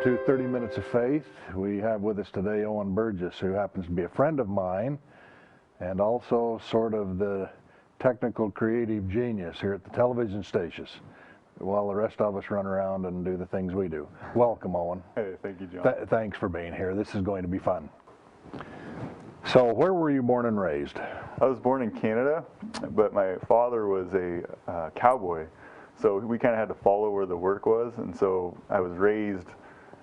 to 30 Minutes of Faith. We have with us today Owen Burgess, who happens to be a friend of mine and also sort of the technical creative genius here at the television stations, while the rest of us run around and do the things we do. Welcome, Owen. Hey, thank you, John. Thanks for being here. This is going to be fun. So, where were you born and raised? I was born in Canada, but my father was a cowboy, so we kind of had to follow where the work was, and so I was raised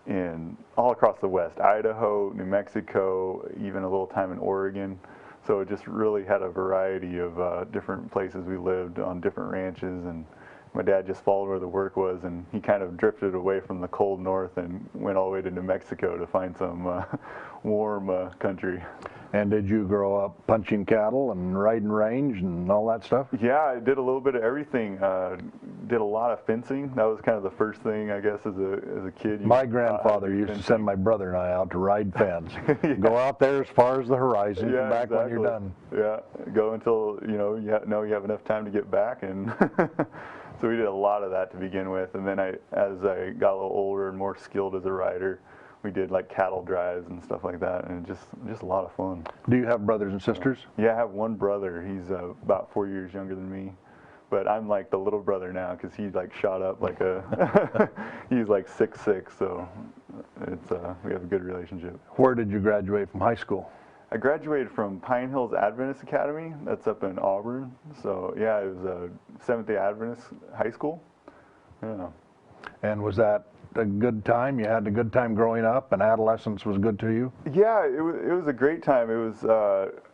in all across the West, Idaho, New Mexico, even a little time in Oregon. So it just really had a variety of different places we lived on different ranches, and my dad just followed where the work was, and he kind of drifted away from the cold north and went all the way to New Mexico to find some warm country. And did you grow up punching cattle and riding range and all that stuff? Yeah, I did a little bit of everything. Did a lot of fencing. That was kind of the first thing, I guess, as a kid. My grandfather used to send my brother and I out to ride fence. Yeah. Go out there as far as the horizon, yeah, come back exactly. when you're done. Yeah, go until you have enough time to get back, and so we did a lot of that to begin with. And then as I got a little older and more skilled as a rider, we did like cattle drives and stuff like that, and just a lot of fun. Do you have brothers and sisters? Yeah, I have one brother. He's about 4 years younger than me, but I'm like the little brother now because he like shot up like he's like 6'6", so it's we have a good relationship. Where did you graduate from high school? I graduated from Pine Hills Adventist Academy. That's up in Auburn. So yeah, it was a Seventh-day Adventist high school. Yeah. And was that a good time? You had a good time growing up, and adolescence was good to you? Yeah, it was a great time. It was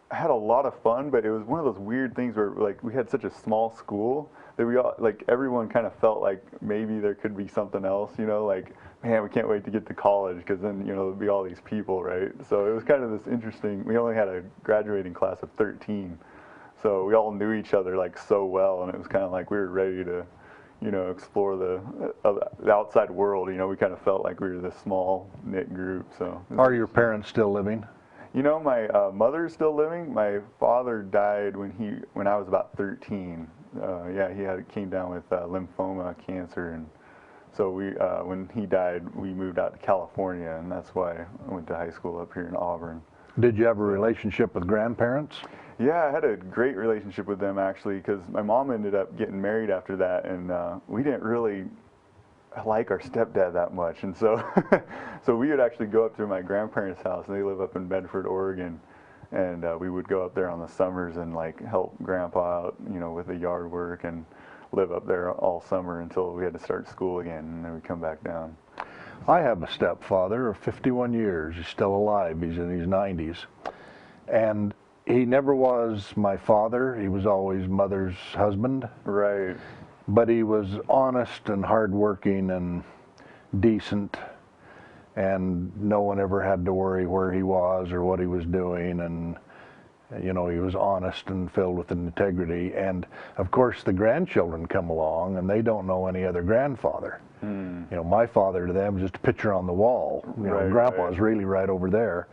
I had a lot of fun, but it was one of those weird things where like we had such a small school that we all like everyone kind of felt like maybe there could be something else, like man, we can't wait to get to college because then there'll be all these people, right? So it was kind of this interesting. We only had a graduating class of 13, so we all knew each other like so well, and it was kind of like we were ready to explore the outside world. We kind of felt like we were this small knit group. So. Are your parents still living? My mother's still living. My father died when I was about 13. Yeah, he came down with lymphoma cancer, and so when he died, we moved out to California, and that's why I went to high school up here in Auburn. Did you have a relationship with grandparents? Yeah, I had a great relationship with them actually, because my mom ended up getting married after that, and we didn't really like our stepdad that much, and so so we would actually go up to my grandparents' house, and they live up in Bedford, Oregon, and we would go up there on the summers and like help Grandpa out, with the yard work, and live up there all summer until we had to start school again, and then we'd come back down. I have a stepfather of 51 years. He's still alive. He's in his 90s, and he never was my father. He was always Mother's husband. Right. But he was honest and hardworking and decent, and no one ever had to worry where he was or what he was doing, and he was honest and filled with integrity. And of course the grandchildren come along and they don't know any other grandfather. My father to them is just a picture on the wall. Grandpa's really right over there.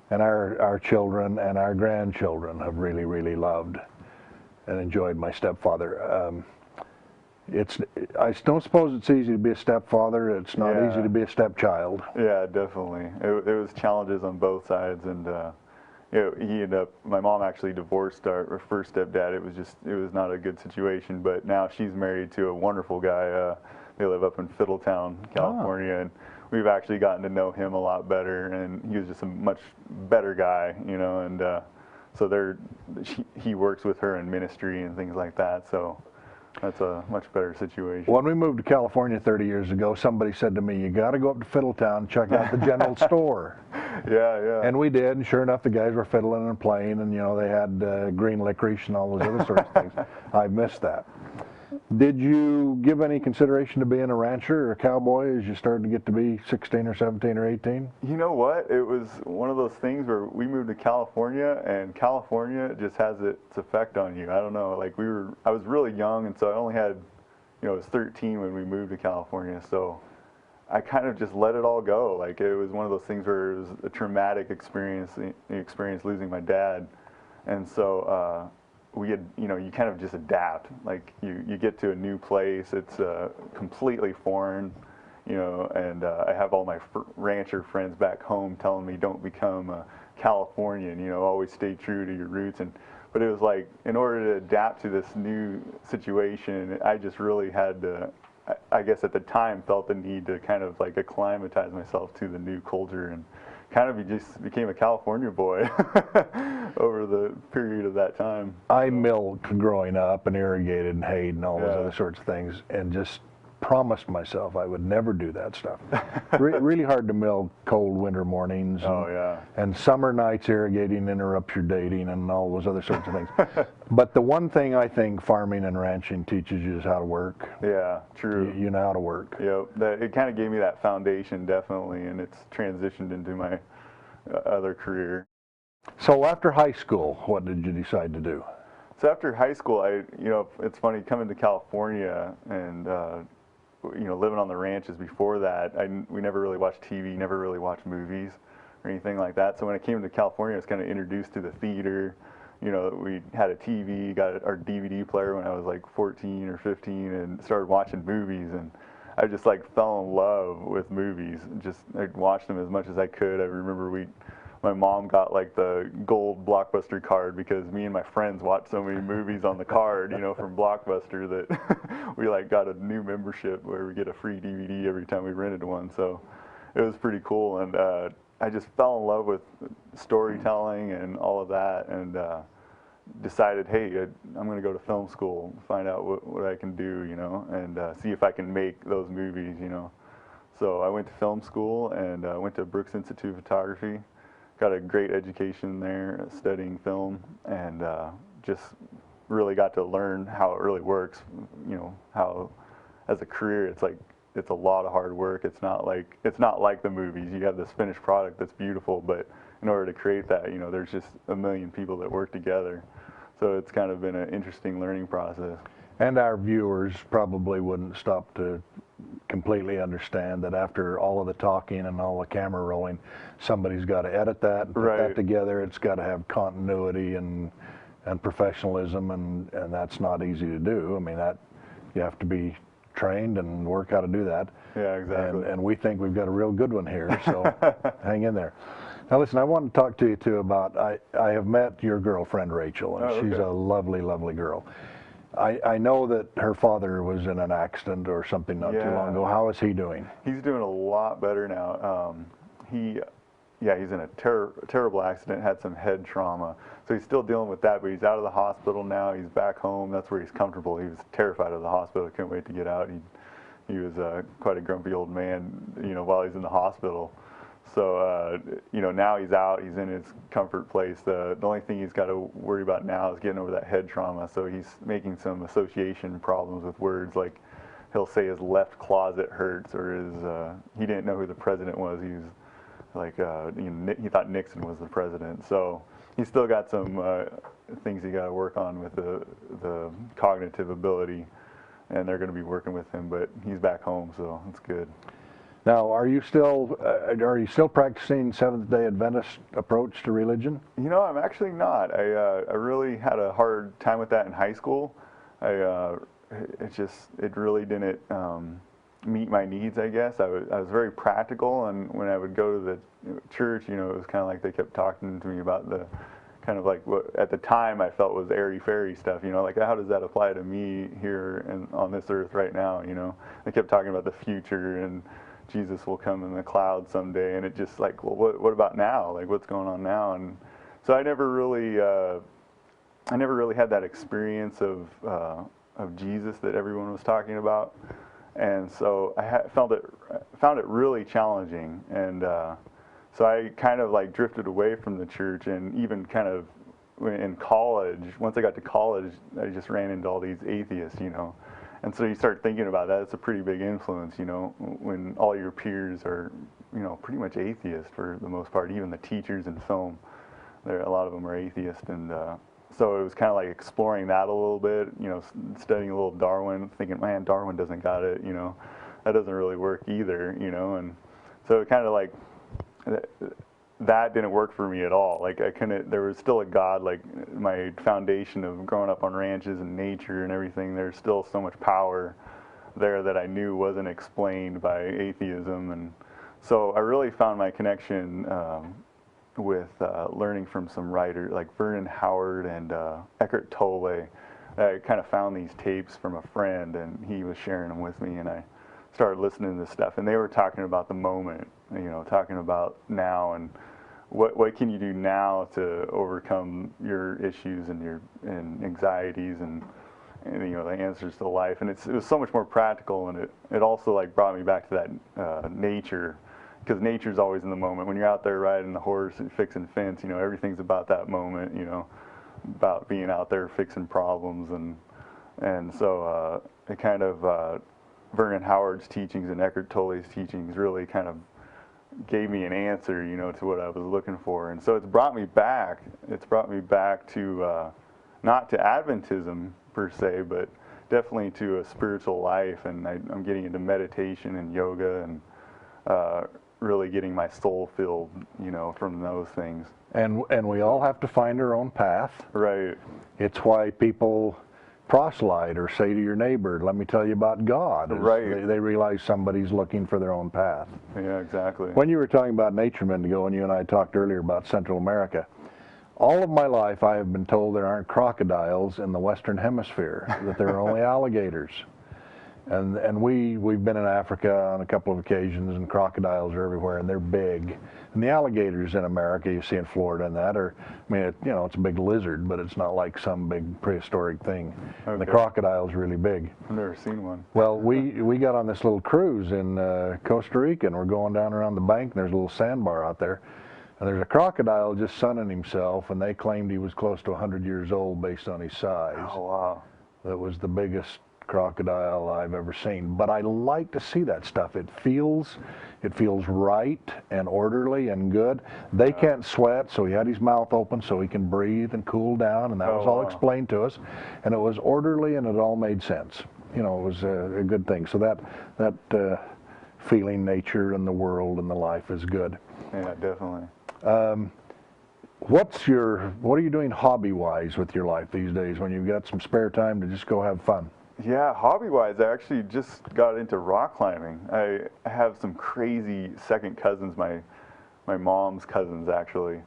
And our children and our grandchildren have really, really loved and enjoyed my stepfather. I don't suppose it's easy to be a stepfather. It's not easy to be a stepchild. Yeah, definitely. It was challenges on both sides, and my mom actually divorced our first stepdad. It was not a good situation, but now she's married to a wonderful guy. They live up in Fiddletown, California, and we've actually gotten to know him a lot better, and he was just a much better guy, and so he works with her in ministry and things like that, so that's a much better situation. When we moved to California 30 years ago, somebody said to me, you got to go up to Fiddletown and check out the general store. Yeah. And we did, and sure enough, the guys were fiddling and playing, and they had green licorice and all those other sorts of things. I missed that. Did you give any consideration to being a rancher or a cowboy as you started to get to be 16 or 17 or 18? You know what? It was one of those things where we moved to California, and California just has its effect on you. I don't know. Like I was really young, and so I only had, I was 13 when we moved to California. So I kind of just let it all go. Like it was one of those things where it was a traumatic experience, the experience losing my dad, and so. We had, you kind of just adapt. Like you get to a new place, it's completely foreign. you know, and I have all my rancher friends back home telling me don't become a Californian, you know, always stay true to your roots. But it was like, in order to adapt to this new situation, I just really had to, I guess at the time, felt the need to kind of like acclimatize myself to the new culture, and kind of just became a California boy over the period of that time. I milked growing up and irrigated and hayed and all those Yeah. other sorts of things, and just promised myself I would never do that stuff. Really hard to milk cold winter mornings. Oh, yeah. And summer nights irrigating interrupts your dating and all those other sorts of things. But the one thing I think farming and ranching teaches you is how to work. Yeah, true. You know how to work. Yep, it kind of gave me that foundation, definitely, and it's transitioned into my other career. So after high school, what did you decide to do? So after high school, you know, it's funny coming to California and you know, living on the ranches before that. We never really watched TV, never really watched movies or anything like that. So when I came to California, I was kind of introduced to the theater. You know, we had a TV, got our DVD player when I was like 14 or 15, and started watching movies. And I just like fell in love with movies. Just I watched them as much as I could. I remember my mom got like the gold Blockbuster card because me and my friends watched so many movies on the card, you know, from Blockbuster, that we like got a new membership where we get a free DVD every time we rented one. So it was pretty cool, and I just fell in love with storytelling and all of that, and decided, hey, I'm going to go to film school, find out what I can do, you know, and see if I can make those movies, you know. So I went to film school and went to Brooks Institute of Photography. Got a great education there, studying film, and just really got to learn how it really works. You know, how as a career, it's a lot of hard work. It's not like the movies. You have this finished product that's beautiful, but in order to create that, you know, there's just a million people that work together. So it's kind of been an interesting learning process. And our viewers probably wouldn't stop to completely understand that after all of the talking and all the camera rolling, somebody's got to edit that and put that together. It's got to have continuity and professionalism, and that's not easy to do. I mean, that you have to be trained and work how to do that. Yeah, exactly. And we think we've got a real good one here, so hang in there. Now listen, I want to talk to you too about, I have met your girlfriend Rachel, and she's a lovely, lovely girl. I know that her father was in an accident or something not too long ago. How is he doing? He's doing a lot better now. He's in a terrible accident, had some head trauma. So he's still dealing with that, but he's out of the hospital now. He's back home. That's where he's comfortable. He was terrified of the hospital. Couldn't wait to get out. He was quite a grumpy old man, you know, while he's in the hospital. So, you know, now he's out, he's in his comfort place. The only thing he's got to worry about now is getting over that head trauma. So he's making some association problems with words, like he'll say his left closet hurts, or he didn't know who the president was. He was like, you know, he thought Nixon was the president. So he's still got some things he got to work on with the cognitive ability, and they're going to be working with him, but he's back home, so it's good. Now, are you still practicing Seventh-day Adventist approach to religion? You know, I'm actually not. I really had a hard time with that in high school. It really didn't meet my needs, I guess. I was very practical, and when I would go to the church, you know, it was kind of like they kept talking to me about the kind of like what at the time I felt was airy-fairy stuff, you know, like how does that apply to me here and on this earth right now, you know. They kept talking about the future and Jesus will come in the cloud someday, and it just like, well, what about now? Like, what's going on now? And so I never really had that experience of Jesus that everyone was talking about, and so I found it really challenging, and so I kind of like drifted away from the church, and even kind of in college. Once I got to college, I just ran into all these atheists, you know. And so you start thinking about that. It's a pretty big influence, you know, when all your peers are, you know, pretty much atheist for the most part. Even the teachers in film, a lot of them are atheist. And so it was kind of like exploring that a little bit, you know, studying a little Darwin, thinking, man, Darwin doesn't got it, you know. That doesn't really work either, you know. And so it kind of like, that didn't work for me at all. Like there was still a God, like my foundation of growing up on ranches and nature and everything, there's still so much power there that I knew wasn't explained by atheism. And so I really found my connection with learning from some writers like Vernon Howard and Eckhart Tolle. I kind of found these tapes from a friend, and he was sharing them with me, and I started listening to this stuff. And they were talking about the moment, talking about now and what can you do now to overcome your issues and your anxieties and the answers to life. And it was so much more practical, and it also like brought me back to that nature, because nature's always in the moment. When you're out there riding the horse and fixing fence, everything's about that moment, about being out there fixing problems. And so it kind of Vernon Howard's teachings and Eckhart Tolle's teachings really kind of gave me an answer, to what I was looking for. And so it's brought me back. It's brought me back to not to Adventism per se, but definitely to a spiritual life. And I'm getting into meditation and yoga and really getting my soul filled, from those things. And we all have to find our own path. Right. It's why people proselyte or say to your neighbor, let me tell you about God. Right. They realize somebody's looking for their own path. Yeah, exactly. When you were talking about nature a minute ago, and you and I talked earlier about Central America, all of my life I have been told there aren't crocodiles in the Western Hemisphere, that there are only alligators. And we've been in Africa on a couple of occasions, and crocodiles are everywhere, and they're big. And the alligators in America, you see in Florida and that, it's a big lizard, but it's not like some big prehistoric thing. Okay. And the crocodile's really big. I've never seen one. Well, we got on this little cruise in Costa Rica, and we're going down around the bank, and there's a little sandbar out there. And there's a crocodile just sunning himself, and they claimed he was close to 100 years old based on his size. Oh, wow. That was the biggest crocodile I've ever seen. But I like to see that stuff. It feels right and orderly and good. They can't sweat, so he had his mouth open so he can breathe and cool down, and that was all explained to us. And it was orderly, and it all made sense. It was a good thing. So that feeling nature and the world and the life is good. Yeah, definitely. What are you doing hobby-wise with your life these days when you've got some spare time to just go have fun? Yeah, hobby-wise, I actually just got into rock climbing. I have some crazy second cousins, my mom's cousins actually,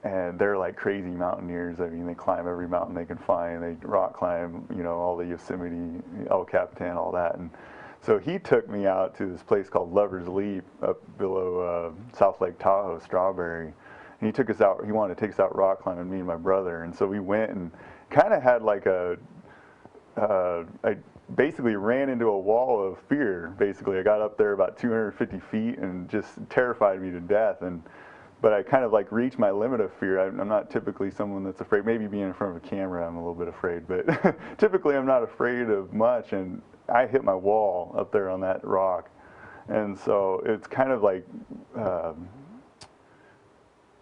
and they're like crazy mountaineers. I mean, they climb every mountain they can find. They rock climb, all the Yosemite, El Capitan, all that. And so he took me out to this place called Lover's Leap up below South Lake Tahoe, Strawberry. And he took us out. He wanted to take us out rock climbing, me and my brother. And so we went and kind of had like I basically ran into a wall of fear. Basically, I got up there about 250 feet and just terrified me to death. But I kind of like reached my limit of fear. I'm not typically someone that's afraid. Maybe being in front of a camera, I'm a little bit afraid. But typically, I'm not afraid of much. And I hit my wall up there on that rock. And so it's kind of like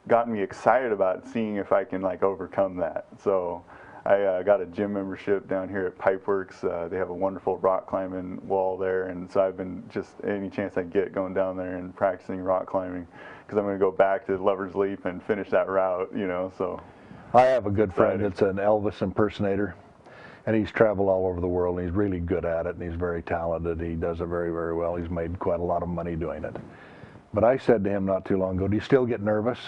gotten me excited about seeing if I can like overcome that. So I got a gym membership down here at Pipeworks. They have a wonderful rock climbing wall there, and so I've been just any chance I get going down there and practicing rock climbing, because I'm going to go back to Lover's Leap and finish that route, so. I have a good friend that's an Elvis impersonator, and he's traveled all over the world, and he's really good at it, and he's very talented. He does it very, very well. He's made quite a lot of money doing it. But I said to him not too long ago, do you still get nervous?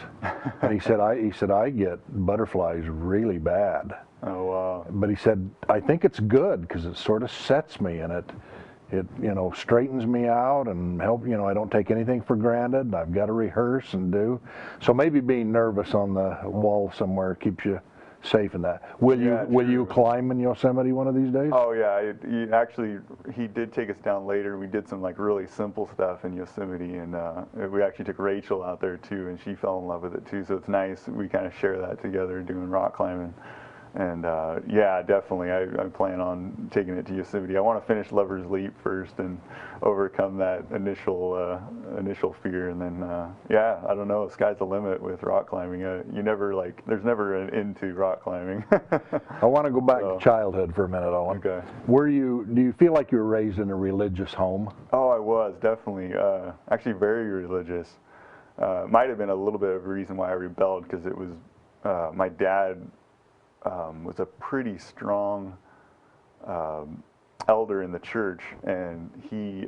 And he said, I get butterflies really bad. Oh, wow. But he said, I think it's good because it sort of sets me, and it straightens me out and help, I don't take anything for granted. I've got to rehearse and do. So maybe being nervous on the wall somewhere keeps you safe in that. Will you climb in Yosemite one of these days? Oh yeah, he did take us down later. We did some like really simple stuff in Yosemite, and we actually took Rachel out there too, and she fell in love with it too. So it's nice, we kind of share that together doing rock climbing. And yeah, definitely, I plan on taking it to Yosemite. I want to finish Lover's Leap first and overcome that initial fear, and then yeah, I don't know. Sky's the limit with rock climbing. There's never an end to rock climbing. I want to go back to childhood for a minute, Owen. Okay. Do you feel like you were raised in a religious home? Oh, I was definitely. Actually, very religious. Might have been a little bit of a reason why I rebelled, because it was my dad. Was a pretty strong elder in the church, and he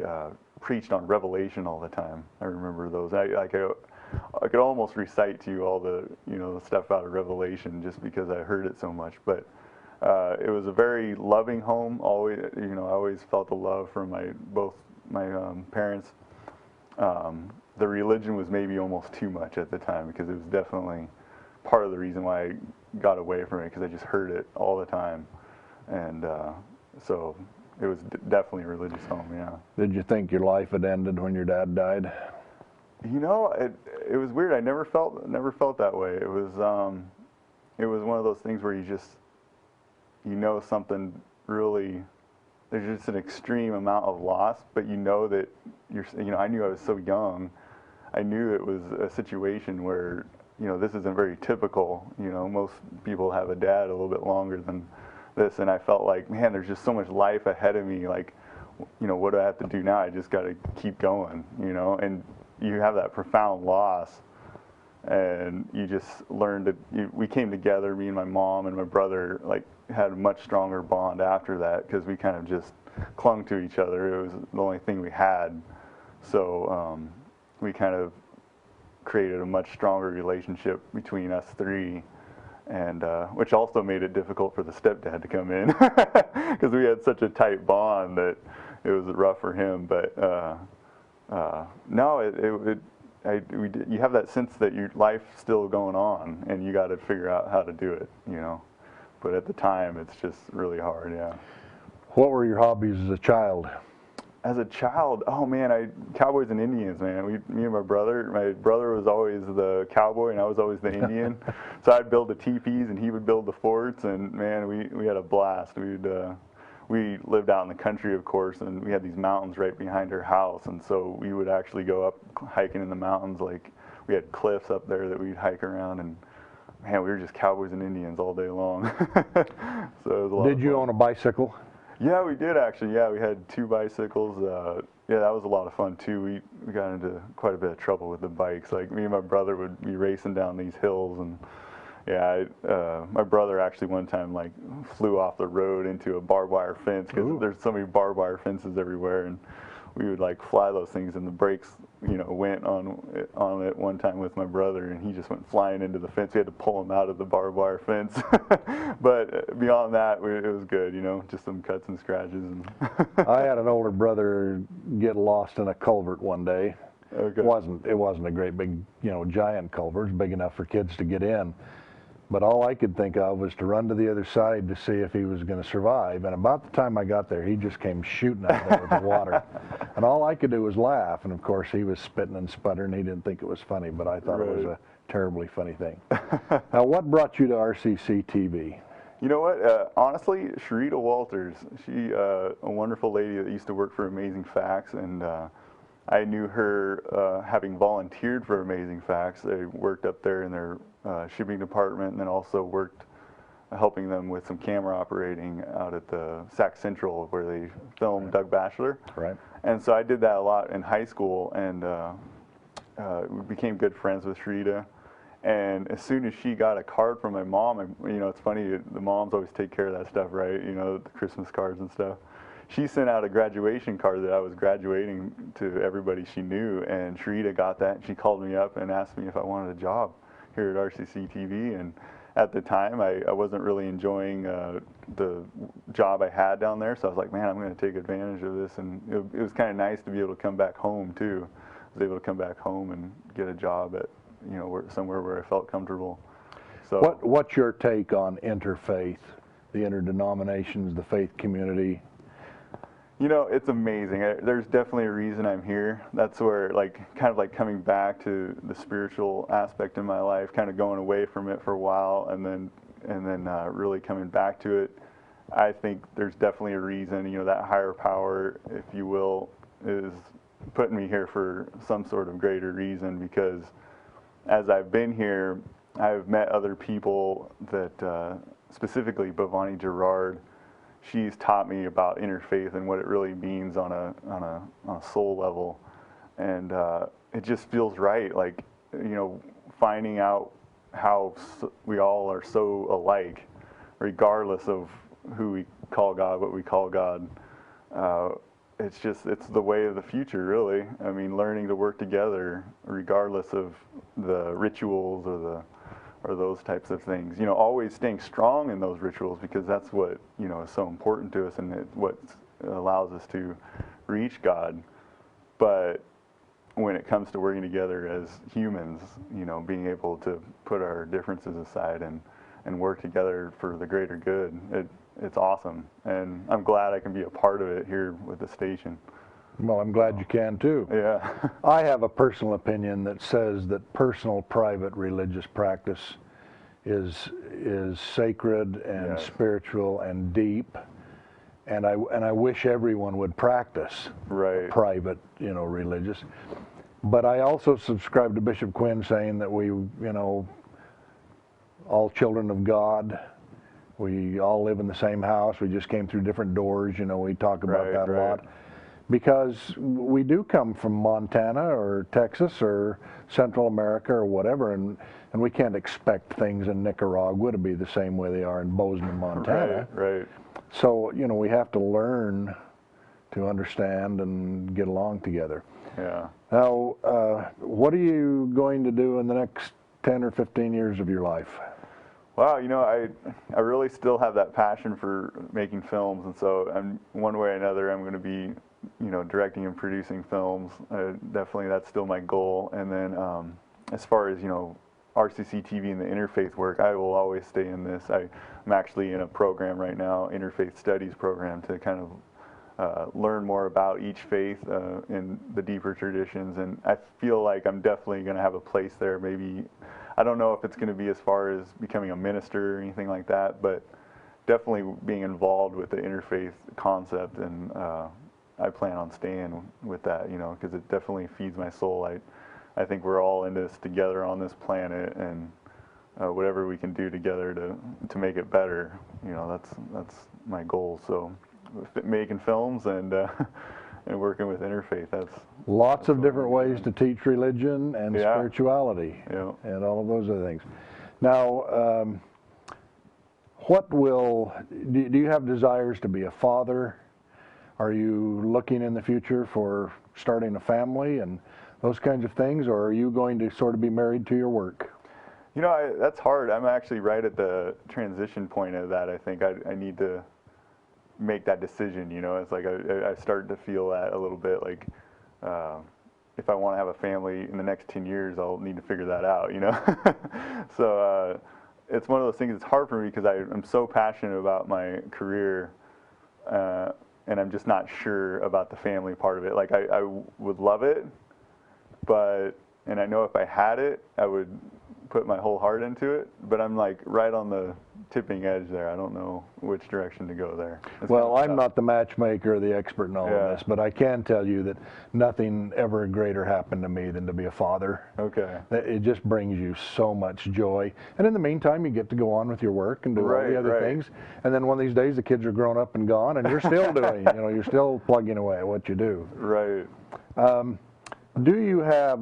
preached on Revelation all the time. I remember those. I could almost recite to you all the the stuff out of Revelation just because I heard it so much. But it was a very loving home. Always, I always felt the love from both my parents. The religion was maybe almost too much at the time because it was definitely part of the reason why I got away from it, because I just heard it all the time, and so it was definitely a religious home. Yeah. Did you think your life had ended when your dad died? It was weird. I never felt that way. It was one of those things where something really, there's just an extreme amount of loss, but that I knew I was so young. I knew it was a situation where this isn't very typical. Most people have a dad a little bit longer than this, and I felt like, man, there's just so much life ahead of me. Like, what do I have to do now? I just got to keep going, and you have that profound loss, and you just learned that we came together, me and my mom and my brother, like, had a much stronger bond after that, because we kind of just clung to each other. It was the only thing we had. So we kind of created a much stronger relationship between us three, and which also made it difficult for the stepdad to come in, because we had such a tight bond that it was rough for him. But no, you have that sense that your life's still going on, and you got to figure out how to do it, But at the time, it's just really hard, yeah. What were your hobbies as a child? As a child, oh man, cowboys and Indians, man. Me and my brother was always the cowboy and I was always the Indian. So I'd build the teepees and he would build the forts, and man, we had a blast. We lived out in the country, of course, and we had these mountains right behind our house, and so we would actually go up hiking in the mountains. Like, we had cliffs up there that we'd hike around, and man, we were just cowboys and Indians all day long. So it was a lot of fun. Did you own a bicycle? Yeah, we did actually. Yeah, we had 2 bicycles. Yeah, that was a lot of fun too. We got into quite a bit of trouble with the bikes. Like, me and my brother would be racing down these hills, and yeah, my brother actually one time like flew off the road into a barbed wire fence, because there's so many barbed wire fences everywhere, and we would like fly those things, and the brakes, went on it one time with my brother, and he just went flying into the fence. We had to pull him out of the barbed wire fence. But beyond that, it was good, just some cuts and scratches. And I had an older brother get lost in a culvert one day. Okay. It wasn't a great big, giant culvert. It was big enough for kids to get in. But all I could think of was to run to the other side to see if he was going to survive. And about the time I got there, he just came shooting out there with the water. And all I could do was laugh. And of course, he was spitting and sputtering. He didn't think it was funny, but I thought it was a terribly funny thing. Now, what brought you to RCC TV? You know what? Honestly, Sharita Walters. She, a wonderful lady that used to work for Amazing Facts, and I knew her having volunteered for Amazing Facts. I worked up there in their shipping department, and then also worked helping them with some camera operating out at the Sac Central, where they filmed Doug Batchelor. Right. And so I did that a lot in high school, and we became good friends with Sharita. And as soon as she got a card from my mom, it's funny, the moms always take care of that stuff, right? The Christmas cards and stuff. She sent out a graduation card that I was graduating to everybody she knew, and Sharita got that, and she called me up and asked me if I wanted a job here at RCC TV. And at the time, I wasn't really enjoying the job I had down there, so I was like, man, I'm going to take advantage of this. And it was kind of nice to be able to come back home too. I was able to come back home and get a job at somewhere where I felt comfortable. So what's your take on interfaith, the interdenominations, the faith community? It's amazing. There's definitely a reason I'm here. That's where, kind of coming back to the spiritual aspect in my life, kind of going away from it for a while, and then really coming back to it. I think there's definitely a reason. That higher power, if you will, is putting me here for some sort of greater reason, because as I've been here, I've met other people that, specifically Bhavani Gerard, she's taught me about interfaith and what it really means on a soul level, and it just feels right. Finding out how we all are so alike, regardless of who we call God, what we call God. it's the way of the future, really. I mean, learning to work together regardless of the rituals or those types of things. You know, always staying strong in those rituals, because that's what, you know, is so important to us, and what allows us to reach God. But when it comes to working together as humans, you know, being able to put our differences aside and work together for the greater good, it's awesome. And I'm glad I can be a part of it here with the station. Well, I'm glad you can too. Yeah. I have a personal opinion that says that personal, private religious practice is sacred and Yes. spiritual and deep, and I wish everyone would practice Right. private, you know, religious. But I also subscribe to Bishop Quinn saying that we, you know, all children of God, we all live in the same house. We just came through different doors. You know, we talk about that a lot. Because we do come from Montana or Texas or Central America or whatever, and we can't expect things in Nicaragua to be the same way they are in Bozeman, Montana. Right. So, you know, we have to learn to understand and get along together. Yeah. Now, what are you going to do in the next 10 or 15 years of your life? Wow, you know, I really still have that passion for making films, and so one way or another I'm going to be, you know, directing and producing films. Definitely, that's still my goal. And then, as far as, you know, RCC TV and the interfaith work, I will always stay in this. I'm actually in a program right now, interfaith studies program, to kind of learn more about each faith in the deeper traditions. And I feel like I'm definitely going to have a place there. Maybe, I don't know if it's going to be as far as becoming a minister or anything like that, but definitely being involved with the interfaith concept, and I plan on staying with that, you know, because it definitely feeds my soul. I think we're all in this together on this planet, and whatever we can do together to make it better, you know, that's my goal. So making films and and working with interfaith, that's lots of different ways to teach religion and spirituality, yeah, and all of those other things. Now, do you have desires to be a father? Are you looking in the future for starting a family and those kinds of things, or are you going to sort of be married to your work? You know, that's hard. I'm actually right at the transition point of that. I think I need to make that decision, you know. It's like I start to feel that a little bit, like if I want to have a family in the next 10 years, I'll need to figure that out, you know. So it's one of those things. It's hard for me because I'm so passionate about my career, and I'm just not sure about the family part of it. Like I would love it, and I know if I had it, I would put my whole heart into it, but I'm like right on the tipping edge there. I don't know which direction to go there. Well, I'm not the matchmaker or the expert in all of this, but I can tell you that nothing ever greater happened to me than to be a father. Okay. It just brings you so much joy. And in the meantime, you get to go on with your work and do all the other things. And then one of these days, the kids are grown up and gone, and you're still doing, you know, you're still plugging away at what you do. Right. Do you have,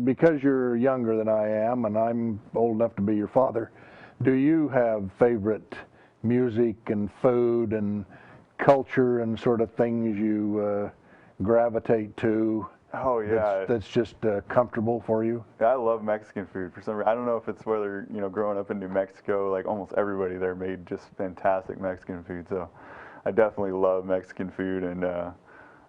because you're younger than I am, and I'm old enough to be your father, do you have favorite music and food and culture and sort of things you gravitate to? Oh yeah. That's just comfortable for you? I love Mexican food for some reason. I don't know if it's whether, you know, growing up in New Mexico, like almost everybody there made just fantastic Mexican food. So I definitely love Mexican food, and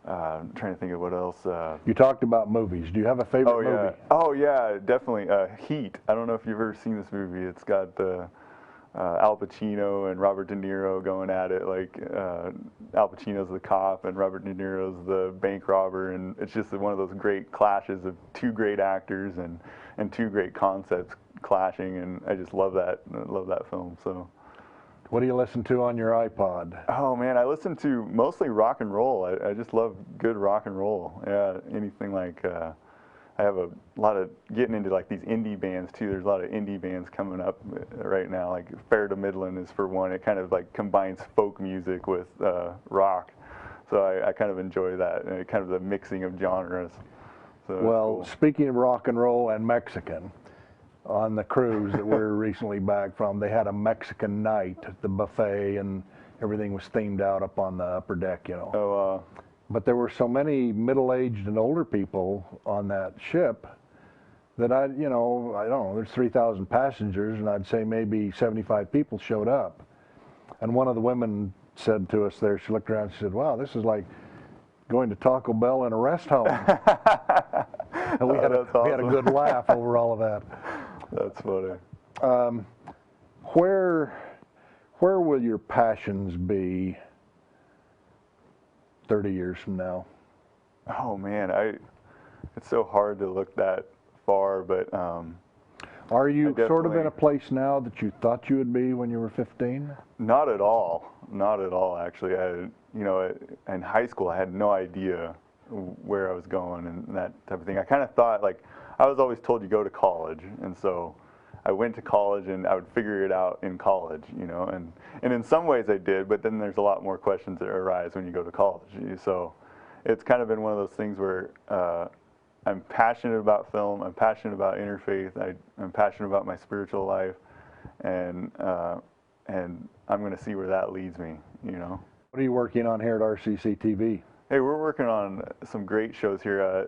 I'm trying to think of what else. You talked about movies. Do you have a favorite movie? Oh yeah, definitely. Heat. I don't know if you've ever seen this movie. It's got Al Pacino and Robert De Niro going at it. Like Al Pacino's the cop and Robert De Niro's the bank robber, and it's just one of those great clashes of two great actors and two great concepts clashing, and I just love that. I love that film. So. What do you listen to on your iPod? Oh man, I listen to mostly rock and roll. I just love good rock and roll. Yeah, anything like I have a lot of getting into like these indie bands too. There's a lot of indie bands coming up right now. Like Fair to Midland is for one. It kind of like combines folk music with rock, so I kind of enjoy that, and kind of the mixing of genres. So well, cool. Speaking of rock and roll and Mexican, on the cruise that we're recently back from, they had a Mexican night at the buffet, and everything was themed out up on the upper deck, you know. Oh, But there were so many middle-aged and older people on that ship that I don't know, there's 3,000 passengers, and I'd say maybe 75 people showed up. And one of the women said to us there, she looked around and she said, wow, this is like going to Taco Bell in a rest home. And we had a good laugh over all of that. That's funny. Where will your passions be 30 years from now? Oh man, it's so hard to look that far, but are you sort of in a place now that you thought you would be when you were 15? Not at all. Not at all, actually. In high school, I had no idea where I was going and that type of thing. I kind of thought, like, I was always told you go to college, and so I went to college and I would figure it out in college, you know, and in some ways I did, but then there's a lot more questions that arise when you go to college. So it's kind of been one of those things where I'm passionate about film, I'm passionate about interfaith, I'm passionate about my spiritual life, and I'm going to see where that leads me, you know. What are you working on here at RCC TV? Hey, we're working on some great shows here,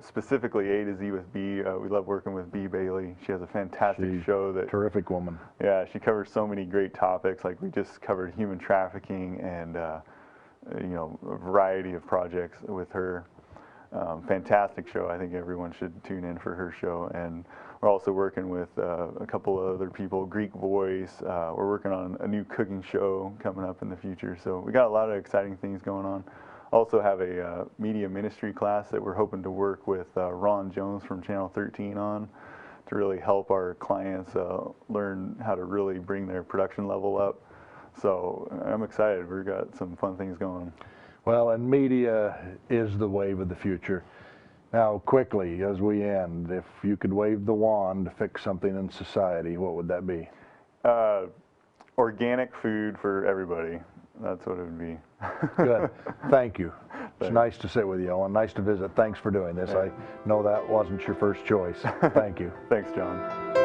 specifically A to Z with B. We love working with B. Bailey. She has a fantastic show. Terrific woman. Yeah, she covers so many great topics. Like we just covered human trafficking and, a variety of projects with her. Fantastic show. I think everyone should tune in for her show. And we're also working with a couple of other people, Greek Voice. We're working on a new cooking show coming up in the future. So we got a lot of exciting things going on. Also have a media ministry class that we're hoping to work with Ron Jones from Channel 13 on to really help our clients learn how to really bring their production level up. So I'm excited. We've got some fun things going. Well, and media is the wave of the future. Now, quickly, as we end, if you could wave the wand to fix something in society, what would that be? Organic food for everybody. That's what it would be. Good. Thank you. It's nice to sit with you, Owen. Nice to visit. Thanks for doing this. I know that wasn't your first choice. Thank you. Thanks, John.